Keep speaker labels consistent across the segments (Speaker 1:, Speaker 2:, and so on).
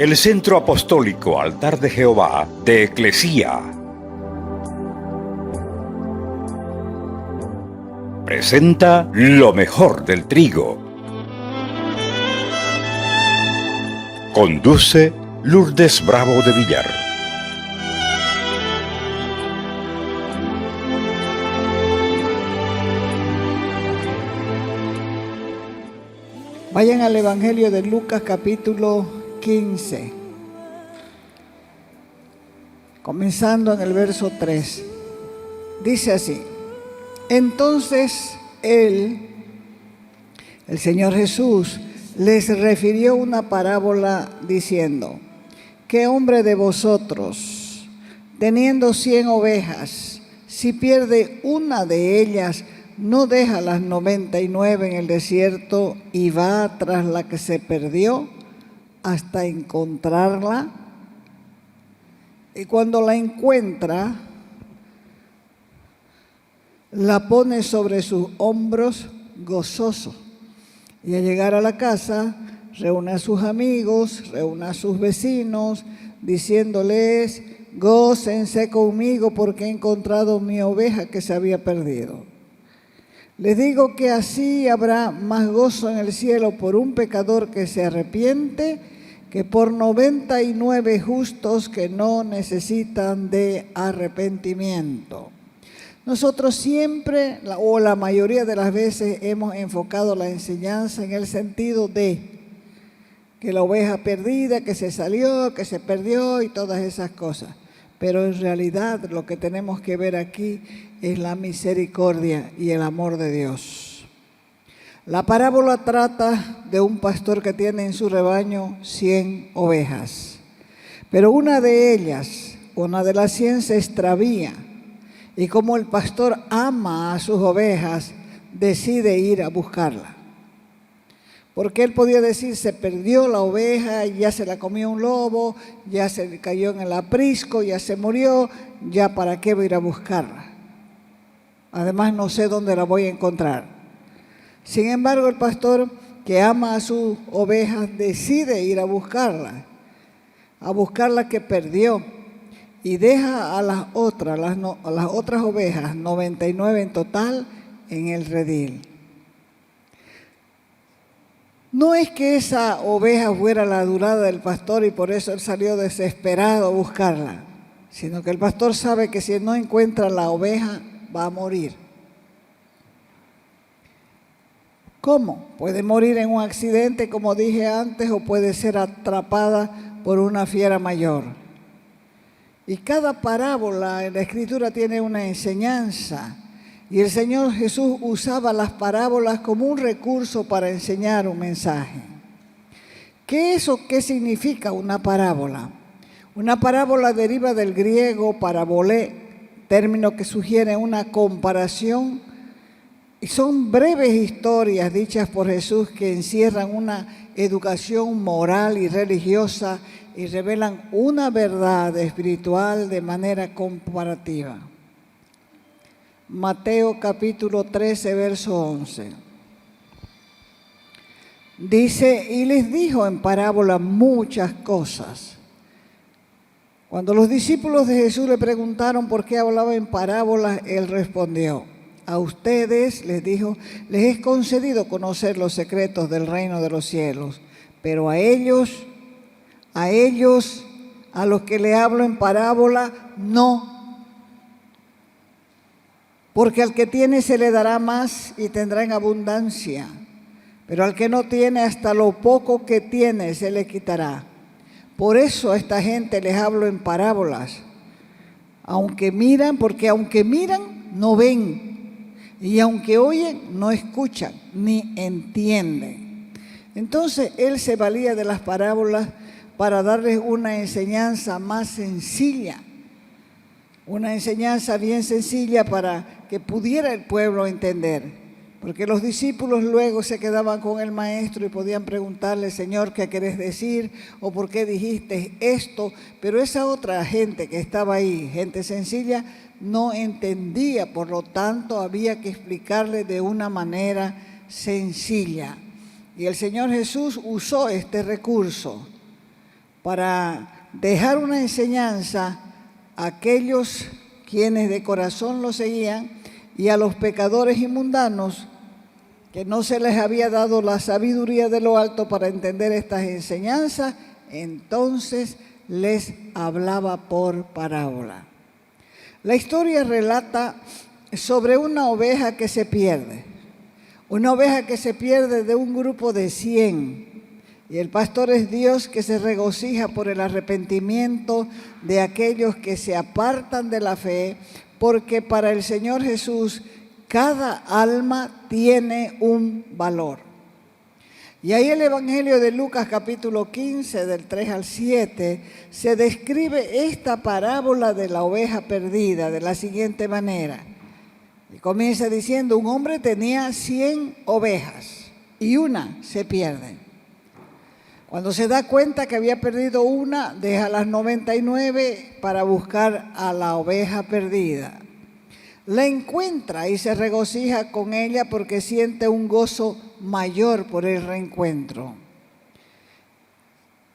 Speaker 1: el Centro Apostólico Altar de Jehová de Eclesía presenta lo mejor del trigo. Conduce Lourdes Bravo de Villar.
Speaker 2: Vayan al Evangelio de Lucas capítulo 15, comenzando en el verso 3. Dice así: entonces el Señor Jesús les refirió una parábola diciendo: ¿qué hombre de vosotros, teniendo 100 ovejas, si pierde una de ellas, no deja las 99 en el desierto y va tras la que se perdió hasta encontrarla? Y cuando la encuentra, la pone sobre sus hombros gozoso. Y al llegar a la casa, reúne a sus amigos, reúne a sus vecinos, diciéndoles: gócense conmigo porque he encontrado mi oveja que se había perdido. Les digo que así habrá más gozo en el cielo por un pecador que se arrepiente que por 99 justos que no necesitan de arrepentimiento. Nosotros siempre, o la mayoría de las veces, hemos enfocado la enseñanza en el sentido de que la oveja perdida, que se salió, que se perdió y todas esas cosas. Pero en realidad lo que tenemos que ver aquí es la misericordia y el amor de Dios. La parábola trata de un pastor que tiene en su rebaño 100 ovejas. Pero una de ellas, una de las 100, se extravía. Y como el pastor ama a sus ovejas, decide ir a buscarla. Porque él podía decir: se perdió la oveja, ya se la comió un lobo, ya se cayó en el aprisco, ya se murió, ya para qué voy a ir a buscarla. Además no sé dónde la voy a encontrar. Sin embargo, el pastor que ama a sus ovejas decide ir a buscarla que perdió, y deja a las otras ovejas, 99 en total, en el redil. No es que esa oveja fuera la adorada del pastor y por eso él salió desesperado a buscarla, sino que el pastor sabe que si no encuentra la oveja va a morir. ¿Cómo? Puede morir en un accidente, como dije antes, o puede ser atrapada por una fiera mayor. Y cada parábola en la Escritura tiene una enseñanza. Y el Señor Jesús usaba las parábolas como un recurso para enseñar un mensaje. ¿Qué significa una parábola? Una parábola deriva del griego parabolé, término que sugiere una comparación, y son breves historias dichas por Jesús que encierran una educación moral y religiosa y revelan una verdad espiritual de manera comparativa. Mateo capítulo 13, verso 11. Dice: y les dijo en parábola muchas cosas. Cuando los discípulos de Jesús le preguntaron por qué hablaba en parábolas, él respondió: a ustedes, les dijo, les es concedido conocer los secretos del reino de los cielos, pero a ellos, a los que le hablo en parábola, no. Porque al que tiene se le dará más y tendrá en abundancia, pero al que no tiene, hasta lo poco que tiene se le quitará. Por eso a esta gente les hablo en parábolas, porque aunque miran, no ven, y aunque oyen, no escuchan, ni entienden. Entonces él se valía de las parábolas para darles una enseñanza más sencilla, una enseñanza bien sencilla para que pudiera el pueblo entender, porque los discípulos luego se quedaban con el maestro y podían preguntarle: Señor, ¿qué querés decir? ¿O por qué dijiste esto? Pero esa otra gente que estaba ahí, gente sencilla, no entendía, por lo tanto había que explicarle de una manera sencilla. Y el Señor Jesús usó este recurso para dejar una enseñanza a aquellos quienes de corazón lo seguían y a los pecadores y mundanos que no se les había dado la sabiduría de lo alto para entender estas enseñanzas, entonces les hablaba por parábola. La historia relata sobre una oveja que se pierde. Una oveja que se pierde de un grupo de 100. Y el pastor es Dios que se regocija por el arrepentimiento de aquellos que se apartan de la fe, porque para el Señor Jesús cada alma tiene un valor. Y ahí el Evangelio de Lucas capítulo 15, del 3 al 7, se describe esta parábola de la oveja perdida de la siguiente manera. Y comienza diciendo, un hombre tenía 100 ovejas y una se pierde. Cuando se da cuenta que había perdido una, deja las 99 para buscar a la oveja perdida. La encuentra y se regocija con ella porque siente un gozo mayor por el reencuentro.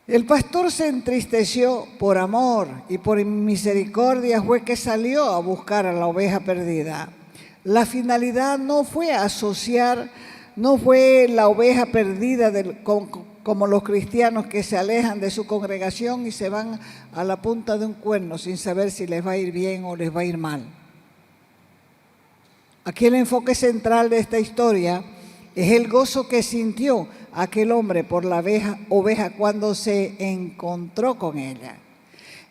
Speaker 2: El pastor se entristeció por amor y por misericordia fue que salió a buscar a la oveja perdida. La finalidad no fue asociar, no fue la oveja perdida como los cristianos que se alejan de su congregación y se van a la punta de un cuerno sin saber si les va a ir bien o les va a ir mal. Aquí el enfoque central de esta historia es el gozo que sintió aquel hombre por la oveja cuando se encontró con ella.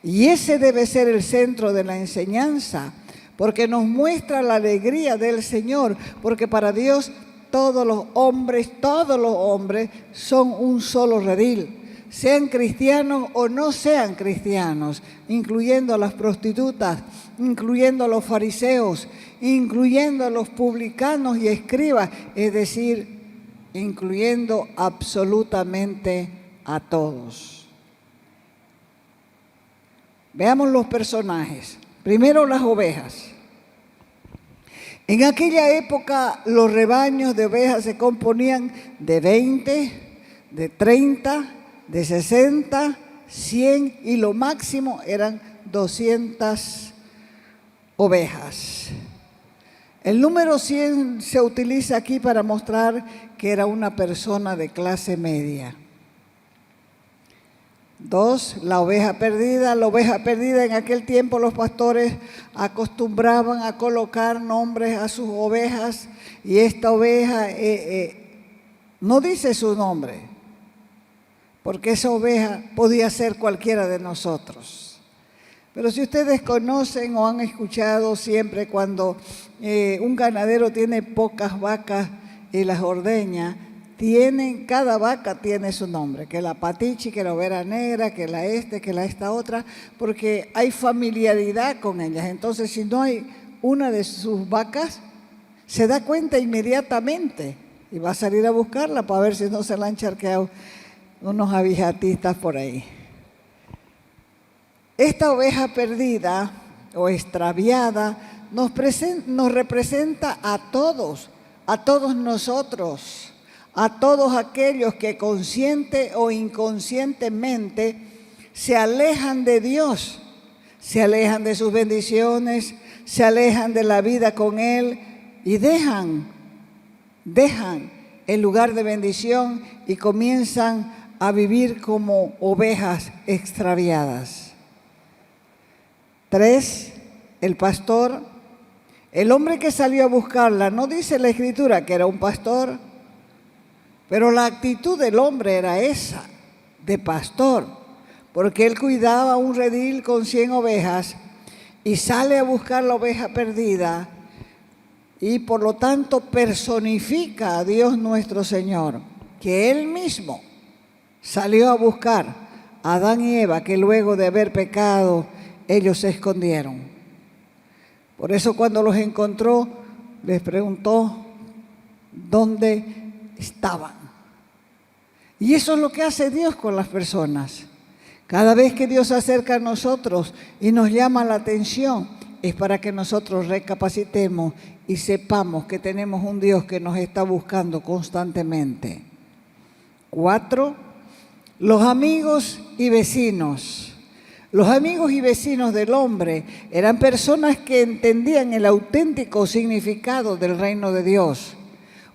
Speaker 2: Y ese debe ser el centro de la enseñanza, porque nos muestra la alegría del Señor, porque para Dios todos los hombres son un solo redil, sean cristianos o no sean cristianos, incluyendo a las prostitutas, incluyendo a los fariseos, incluyendo a los publicanos y escribas, es decir, incluyendo absolutamente a todos. Veamos los personajes. Primero, las ovejas. En aquella época los rebaños de ovejas se componían de 20, de 30, de 60, 100 y lo máximo eran 200 ovejas. El número 100 se utiliza aquí para mostrar que era una persona de clase media. 2, la oveja perdida. La oveja perdida, en aquel tiempo los pastores acostumbraban a colocar nombres a sus ovejas y esta oveja no dice su nombre, porque esa oveja podía ser cualquiera de nosotros. Pero si ustedes conocen o han escuchado siempre cuando un ganadero tiene pocas vacas y las ordeña, cada vaca tiene su nombre, que la patichi, que la overa negra, que la esta otra, porque hay familiaridad con ellas. Entonces, si no hay una de sus vacas, se da cuenta inmediatamente y va a salir a buscarla para ver si no se la han charqueado unos abijatistas por ahí. Esta oveja perdida o extraviada nos representa a todos nosotros, a todos aquellos que consciente o inconscientemente se alejan de Dios, se alejan de sus bendiciones, se alejan de la vida con Él y dejan el lugar de bendición y comienzan a vivir como ovejas extraviadas. 3, el pastor, el hombre que salió a buscarla, no dice la Escritura que era un pastor, pero la actitud del hombre era esa, de pastor, porque él cuidaba un redil con 100 ovejas y sale a buscar la oveja perdida y por lo tanto personifica a Dios nuestro Señor, que Él mismo salió a buscar a Adán y Eva, que luego de haber pecado, ellos se escondieron. Por eso cuando los encontró, les preguntó dónde estaban. Y eso es lo que hace Dios con las personas. Cada vez que Dios se acerca a nosotros y nos llama la atención, es para que nosotros recapacitemos y sepamos que tenemos un Dios que nos está buscando constantemente. 4, Los amigos y vecinos. Los amigos y vecinos del hombre eran personas que entendían el auténtico significado del reino de Dios,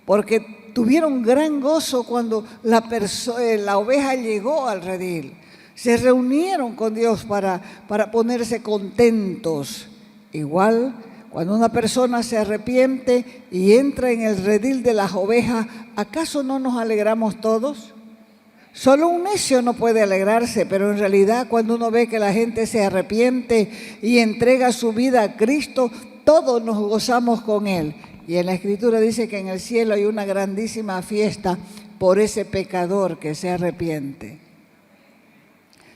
Speaker 2: porque tuvieron gran gozo cuando la oveja llegó al redil. Se reunieron con Dios para ponerse contentos. Igual, cuando una persona se arrepiente y entra en el redil de las ovejas, ¿acaso no nos alegramos todos? Solo un necio no puede alegrarse, pero en realidad cuando uno ve que la gente se arrepiente y entrega su vida a Cristo, todos nos gozamos con Él. Y en la Escritura dice que en el cielo hay una grandísima fiesta por ese pecador que se arrepiente.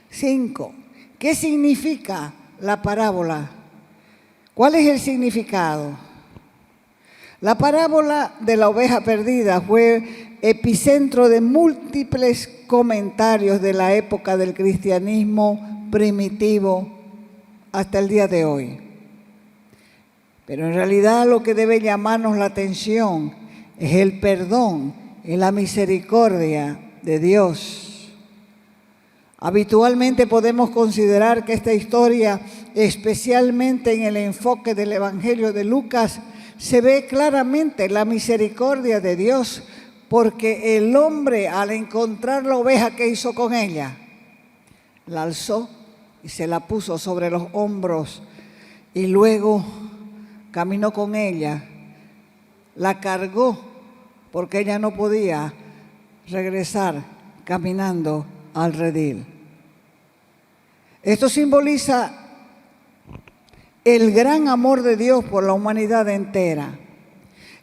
Speaker 2: 5. ¿Qué significa la parábola? ¿Cuál es el significado? La parábola de la oveja perdida fue epicentro de múltiples comentarios de la época del cristianismo primitivo hasta el día de hoy. Pero en realidad lo que debe llamarnos la atención es el perdón y la misericordia de Dios. Habitualmente podemos considerar que esta historia, especialmente en el enfoque del Evangelio de Lucas, se ve claramente la misericordia de Dios, porque el hombre, al encontrar la oveja, ¿qué hizo con ella? La alzó y se la puso sobre los hombros y luego caminó con ella, la cargó porque ella no podía regresar caminando al redil. Esto simboliza el gran amor de Dios por la humanidad entera,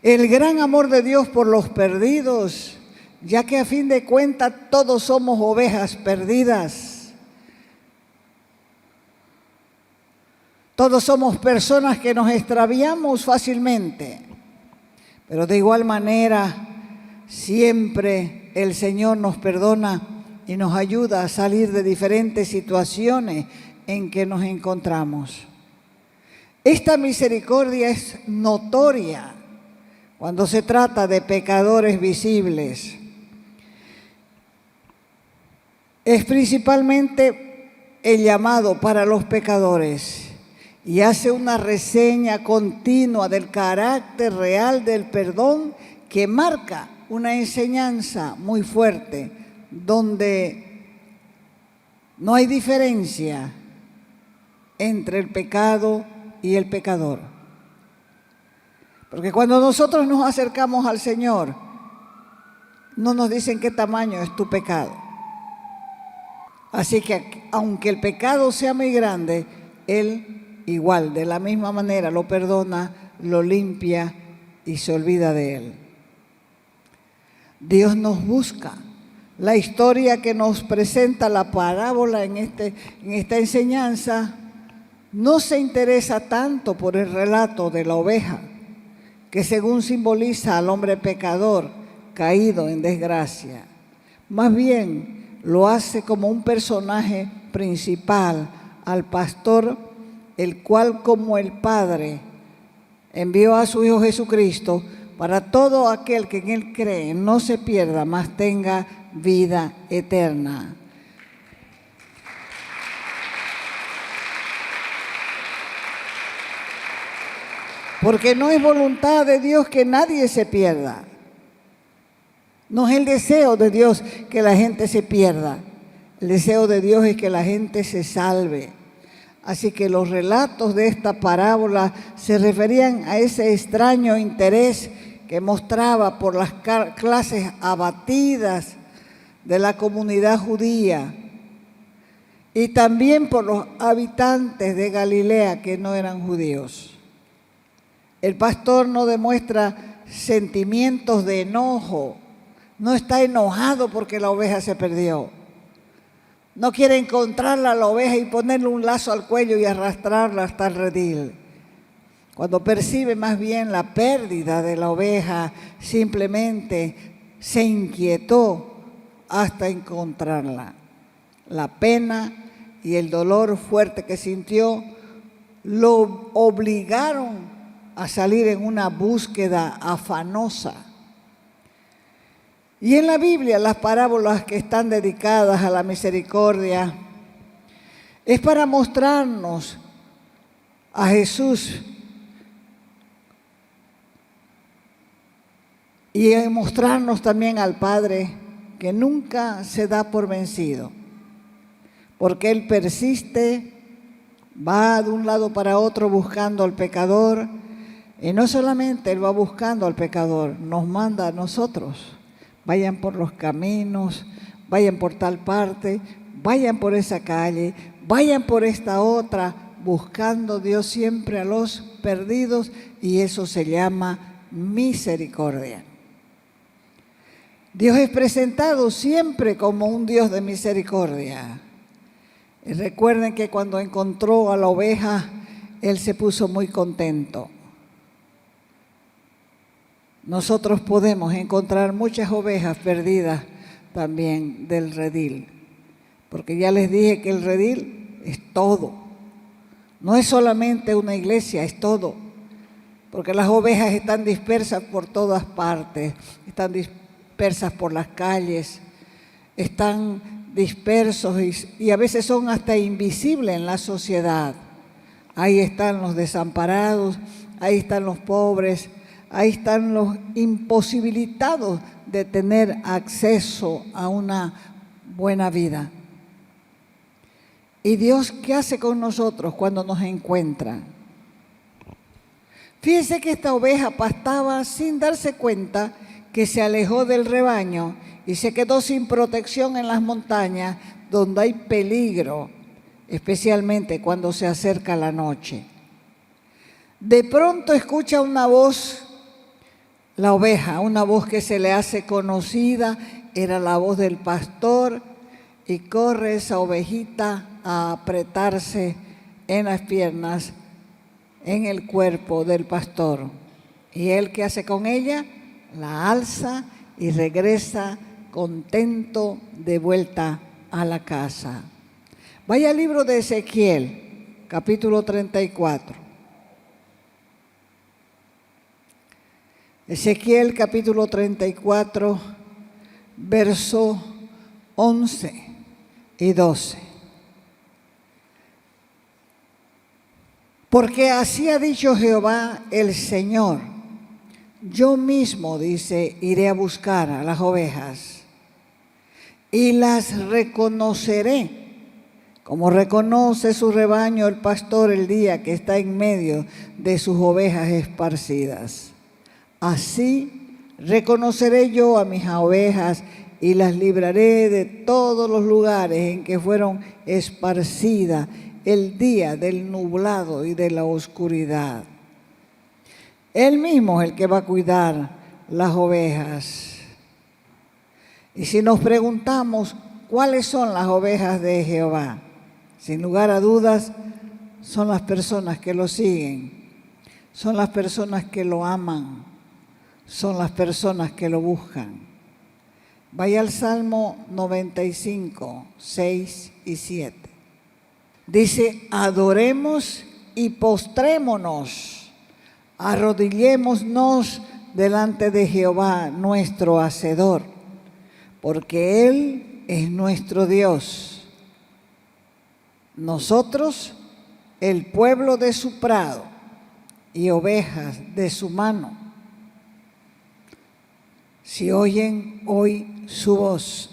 Speaker 2: el gran amor de Dios por los perdidos, ya que a fin de cuentas todos somos ovejas perdidas. Todos somos personas que nos extraviamos fácilmente, pero de igual manera siempre el Señor nos perdona y nos ayuda a salir de diferentes situaciones en que nos encontramos. Esta misericordia es notoria cuando se trata de pecadores visibles. Es principalmente el llamado para los pecadores y hace una reseña continua del carácter real del perdón que marca una enseñanza muy fuerte, donde no hay diferencia entre el pecado y el pecador. Porque cuando nosotros nos acercamos al Señor, no nos dicen qué tamaño es tu pecado. Así que aunque el pecado sea muy grande, Él igual, de la misma manera, lo perdona, lo limpia y se olvida de él. Dios nos busca. La historia que nos presenta la parábola en esta enseñanza no se interesa tanto por el relato de la oveja, que según simboliza al hombre pecador caído en desgracia. Más bien lo hace como un personaje principal al pastor, el cual, como el Padre, envió a su Hijo Jesucristo para todo aquel que en Él cree no se pierda, mas tenga vida eterna. Porque no es voluntad de Dios que nadie se pierda. No es el deseo de Dios que la gente se pierda. El deseo de Dios es que la gente se salve. Así que los relatos de esta parábola se referían a ese extraño interés que mostraba por las clases abatidas de la comunidad judía y también por los habitantes de Galilea que no eran judíos. El pastor no demuestra sentimientos de enojo, no está enojado porque la oveja se perdió. No quiere encontrarla a la oveja y ponerle un lazo al cuello y arrastrarla hasta el redil. Cuando percibe más bien la pérdida de la oveja, simplemente se inquietó hasta encontrarla. La pena y el dolor fuerte que sintió lo obligaron a salir en una búsqueda afanosa. Y en la Biblia, las parábolas que están dedicadas a la misericordia es para mostrarnos a Jesús y mostrarnos también al Padre, que nunca se da por vencido, porque Él persiste, va de un lado para otro buscando al pecador, y no solamente Él va buscando al pecador, nos manda a nosotros: vayan por los caminos, vayan por tal parte, vayan por esa calle, vayan por esta otra, buscando Dios siempre a los perdidos, y eso se llama misericordia. Dios es presentado siempre como un Dios de misericordia. Y recuerden que cuando encontró a la oveja, Él se puso muy contento. Nosotros podemos encontrar muchas ovejas perdidas también del redil, porque ya les dije que el redil es todo. No es solamente una iglesia, es todo, porque las ovejas están dispersas por todas partes, están dispersas por las calles, están dispersos y a veces son hasta invisibles en la sociedad. Ahí están los desamparados, ahí están los pobres, ahí están los imposibilitados de tener acceso a una buena vida. ¿Y Dios qué hace con nosotros cuando nos encuentra? Fíjense que esta oveja pastaba sin darse cuenta que se alejó del rebaño y se quedó sin protección en las montañas donde hay peligro, especialmente cuando se acerca la noche. De pronto escucha una voz, la oveja, una voz que se le hace conocida, era la voz del pastor, y corre esa ovejita a apretarse en las piernas, en el cuerpo del pastor. ¿Y él qué hace con ella? La alza y regresa contento de vuelta a la casa. Vaya al libro de Ezequiel, capítulo 34. Ezequiel, capítulo 34, verso 11 y 12. Porque así ha dicho Jehová el Señor: yo mismo, dice, iré a buscar a las ovejas y las reconoceré, como reconoce su rebaño el pastor el día que está en medio de sus ovejas esparcidas. Así reconoceré yo a mis ovejas y las libraré de todos los lugares en que fueron esparcidas el día del nublado y de la oscuridad. Él mismo es el que va a cuidar las ovejas. Y si nos preguntamos cuáles son las ovejas de Jehová, sin lugar a dudas, son las personas que lo siguen, son las personas que lo aman, son las personas que lo buscan. Vaya al Salmo 95, 6 y 7. Dice: adoremos y postrémonos, arrodillémonos delante de Jehová nuestro Hacedor, porque Él es nuestro Dios. Nosotros, el pueblo de su prado y ovejas de su mano. Si oyen hoy su voz.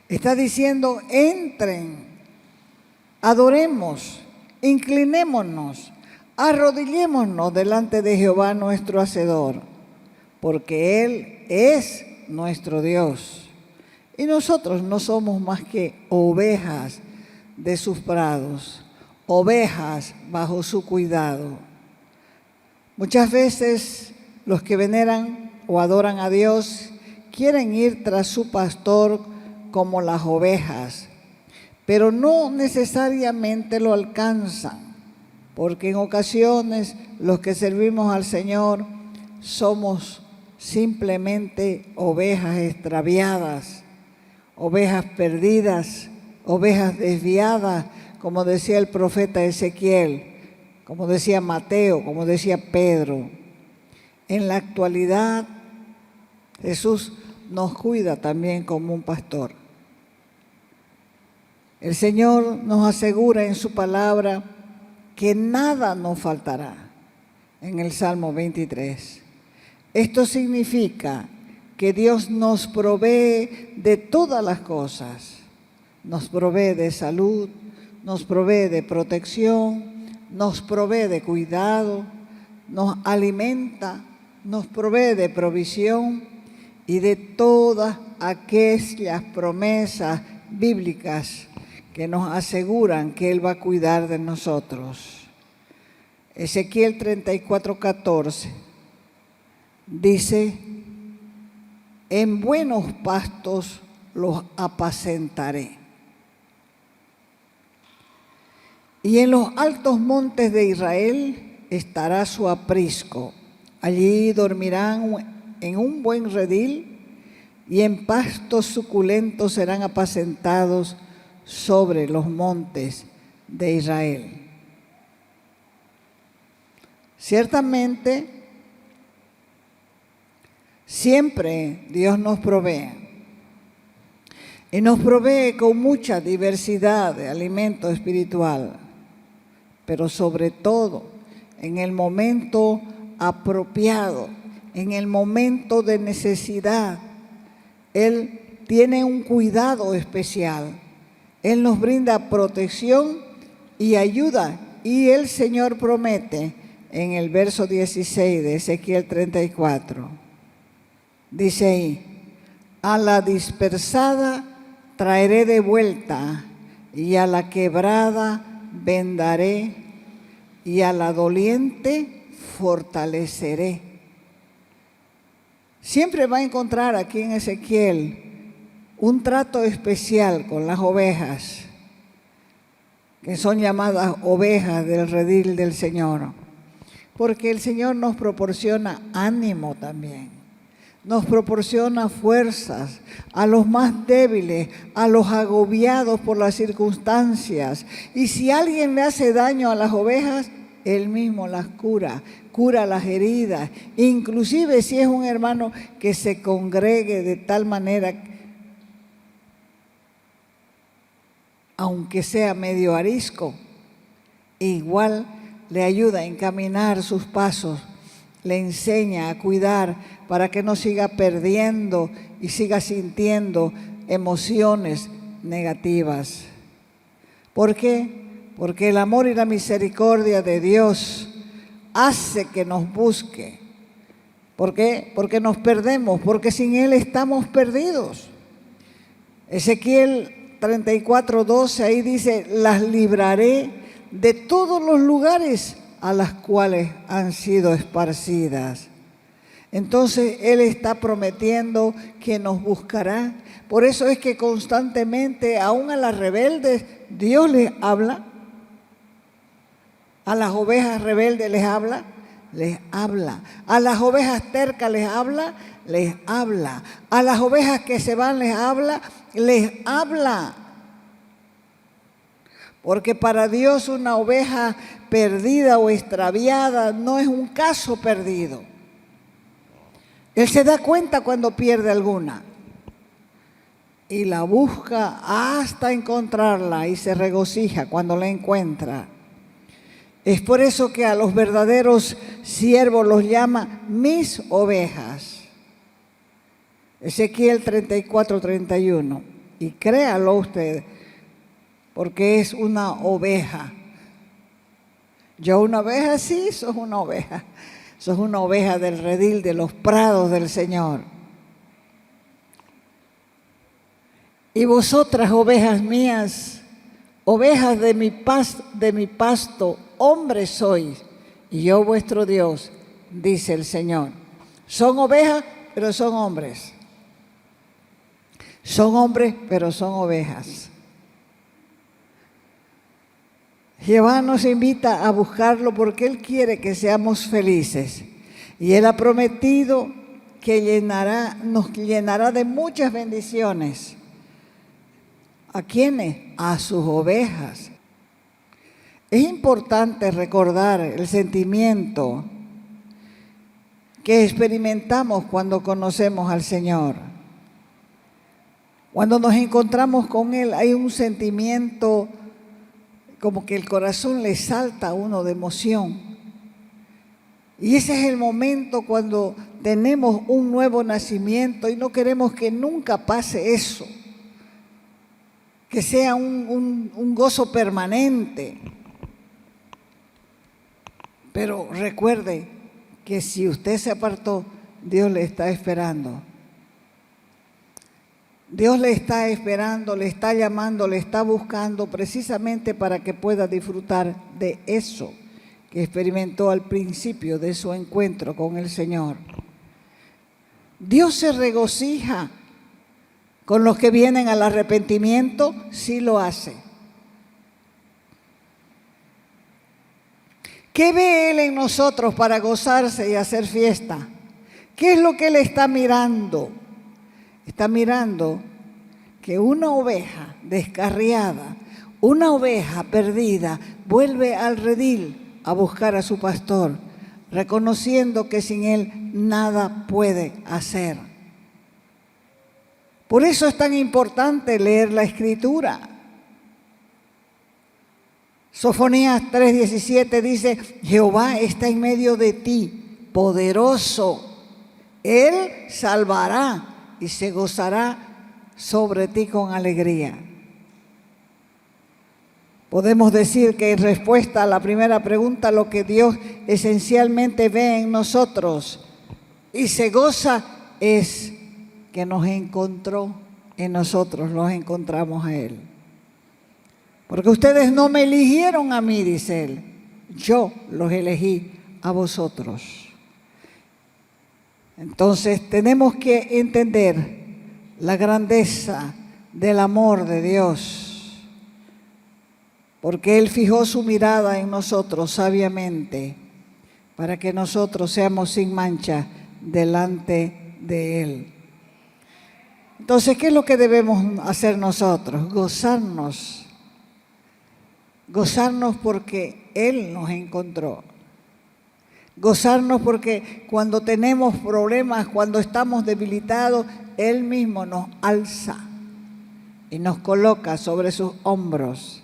Speaker 2: Está diciendo: entren, adoremos, inclinémonos, arrodillémonos delante de Jehová nuestro Hacedor, porque Él es nuestro Dios. Y nosotros no somos más que ovejas de sus prados, ovejas bajo su cuidado. Muchas veces los que veneran o adoran a Dios quieren ir tras su pastor como las ovejas, pero no necesariamente lo alcanzan, porque en ocasiones los que servimos al Señor somos simplemente ovejas extraviadas, ovejas perdidas, ovejas desviadas, como decía el profeta Ezequiel, como decía Mateo, como decía Pedro. En la actualidad Jesús nos cuida también como un pastor. El Señor nos asegura en su palabra que nada nos faltará, en el Salmo 23. Esto significa que Dios nos provee de todas las cosas. Nos provee de salud, nos provee de protección, nos provee de cuidado, nos alimenta, nos provee de provisión y de todas aquellas promesas bíblicas que nos aseguran que Él va a cuidar de nosotros. Ezequiel 34:14 dice: en buenos pastos los apacentaré, y en los altos montes de Israel estará su aprisco. Allí dormirán en un buen redil, y en pastos suculentos serán apacentados sobre los montes de Israel. Ciertamente, siempre Dios nos provee, y nos provee con mucha diversidad de alimento espiritual, pero sobre todo en el momento apropiado, en el momento de necesidad. Él tiene un cuidado especial. Él nos brinda protección y ayuda, y el Señor promete en el verso 16 de Ezequiel 34. Dice ahí: a la dispersada traeré de vuelta, y a la quebrada vendaré, y a la doliente fortaleceré. Siempre va a encontrar aquí en Ezequiel un trato especial con las ovejas, que son llamadas ovejas del redil del Señor, porque el Señor nos proporciona ánimo también, nos proporciona fuerzas a los más débiles, a los agobiados por las circunstancias. Y si alguien le hace daño a las ovejas, Él mismo las cura, cura las heridas, inclusive si es un hermano que se congregue de tal manera, aunque sea medio arisco, igual le ayuda a encaminar sus pasos, le enseña a cuidar para que no siga perdiendo y siga sintiendo emociones negativas. ¿Por qué? Porque el amor y la misericordia de Dios hace que nos busque. ¿Por qué? Porque nos perdemos, porque sin Él estamos perdidos. Ezequiel 34:12, ahí dice: las libraré de todos los lugares a las cuales han sido esparcidas. Entonces Él está prometiendo que nos buscará. Por eso es que constantemente, aún a las rebeldes, Dios les habla. A las ovejas rebeldes les habla, a las ovejas tercas les habla, a las ovejas que se van les habla. Porque para Dios una oveja perdida o extraviada no es un caso perdido. Él se da cuenta cuando pierde alguna y la busca hasta encontrarla, y se regocija cuando la encuentra. Es por eso que a los verdaderos siervos los llama mis ovejas. Ezequiel 34:31. Y créalo usted, porque es una oveja. Yo una oveja, sí, sos una oveja. Sos una oveja del redil, de los prados del Señor. Y vosotras, ovejas mías, ovejas de mi pasto, hombres sois, y yo vuestro Dios, dice el Señor. Son ovejas, pero son hombres. Son hombres, pero son ovejas. Jehová nos invita a buscarlo porque Él quiere que seamos felices. Y Él ha prometido que nos llenará de muchas bendiciones. ¿A quiénes? A sus ovejas. Es importante recordar el sentimiento que experimentamos cuando conocemos al Señor. Cuando nos encontramos con Él hay un sentimiento como que el corazón le salta a uno de emoción. Y ese es el momento cuando tenemos un nuevo nacimiento y no queremos que nunca pase eso, que sea un gozo permanente. Pero recuerde que si usted se apartó, Dios le está esperando. Dios le está esperando, le está llamando, le está buscando precisamente para que pueda disfrutar de eso que experimentó al principio de su encuentro con el Señor. Dios se regocija con los que vienen al arrepentimiento, sí lo hace. ¿Qué ve Él en nosotros para gozarse y hacer fiesta? ¿Qué es lo que Él está mirando? Está mirando que una oveja descarriada, una oveja perdida, vuelve al redil a buscar a su pastor, reconociendo que sin Él nada puede hacer. Por eso es tan importante leer la Escritura. Sofonías 3:17 dice: Jehová está en medio de ti, poderoso. Él salvará y se gozará sobre ti con alegría. Podemos decir que en respuesta a la primera pregunta, lo que Dios esencialmente ve en nosotros y se goza es que nos encontró en nosotros, los encontramos a Él. Porque ustedes no me eligieron a mí, dice Él, yo los elegí a vosotros. Entonces tenemos que entender la grandeza del amor de Dios, porque Él fijó su mirada en nosotros sabiamente para que nosotros seamos sin mancha delante de Él. Entonces, ¿qué es lo que debemos hacer nosotros? Gozarnos. Gozarnos porque Él nos encontró. Gozarnos porque cuando tenemos problemas, cuando estamos debilitados, Él mismo nos alza y nos coloca sobre sus hombros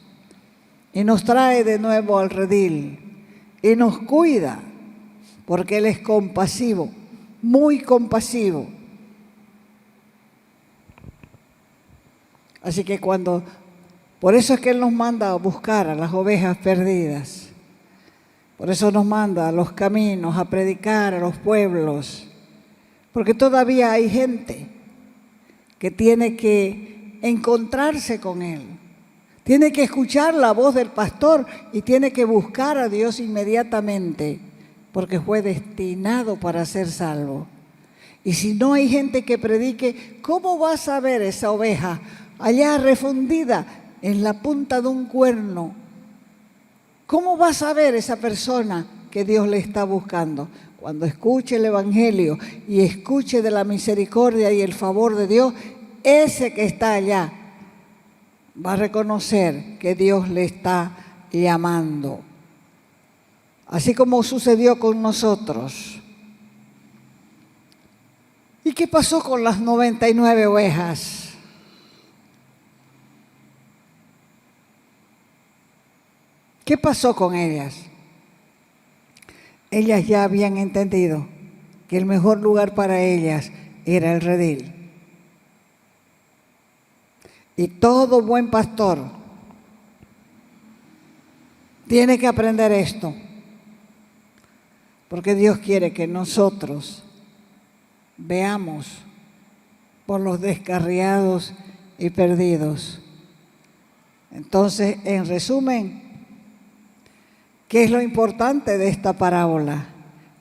Speaker 2: y nos trae de nuevo al redil y nos cuida porque Él es compasivo, muy compasivo. Así que por eso es que Él nos manda a buscar a las ovejas perdidas. Por eso nos manda a los caminos, a predicar a los pueblos. Porque todavía hay gente que tiene que encontrarse con Él. Tiene que escuchar la voz del pastor y tiene que buscar a Dios inmediatamente, porque fue destinado para ser salvo. Y si no hay gente que predique, ¿cómo va a saber esa oveja allá refundida en la punta de un cuerno? ¿Cómo va a saber esa persona que Dios le está buscando? Cuando escuche el Evangelio y escuche de la misericordia y el favor de Dios, ese que está allá va a reconocer que Dios le está llamando. Así como sucedió con nosotros. ¿Y qué pasó con las 99 ovejas? ¿Qué pasó con ellas? Ellas ya habían entendido que el mejor lugar para ellas era el redil. Y todo buen pastor tiene que aprender esto, porque Dios quiere que nosotros veamos por los descarriados y perdidos. Entonces, en resumen, ¿qué es lo importante de esta parábola?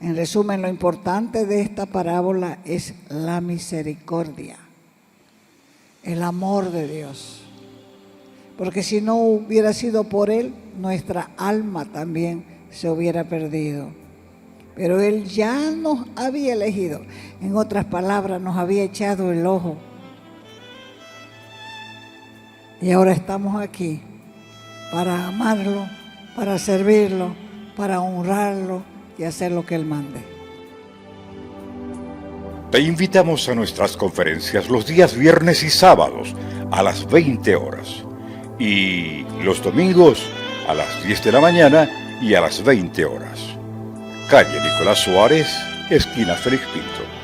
Speaker 2: En resumen, lo importante de esta parábola es la misericordia, el amor de Dios. Porque si no hubiera sido por Él, nuestra alma también se hubiera perdido. Pero Él ya nos había elegido. En otras palabras, nos había echado el ojo. Y ahora estamos aquí para amarlo, para servirlo, para honrarlo y hacer lo que Él mande.
Speaker 1: Te invitamos a nuestras conferencias los días viernes y sábados a las 20 horas y los domingos a las 10 de la mañana y a las 20 horas. Calle Nicolás Suárez, esquina Félix Pinto.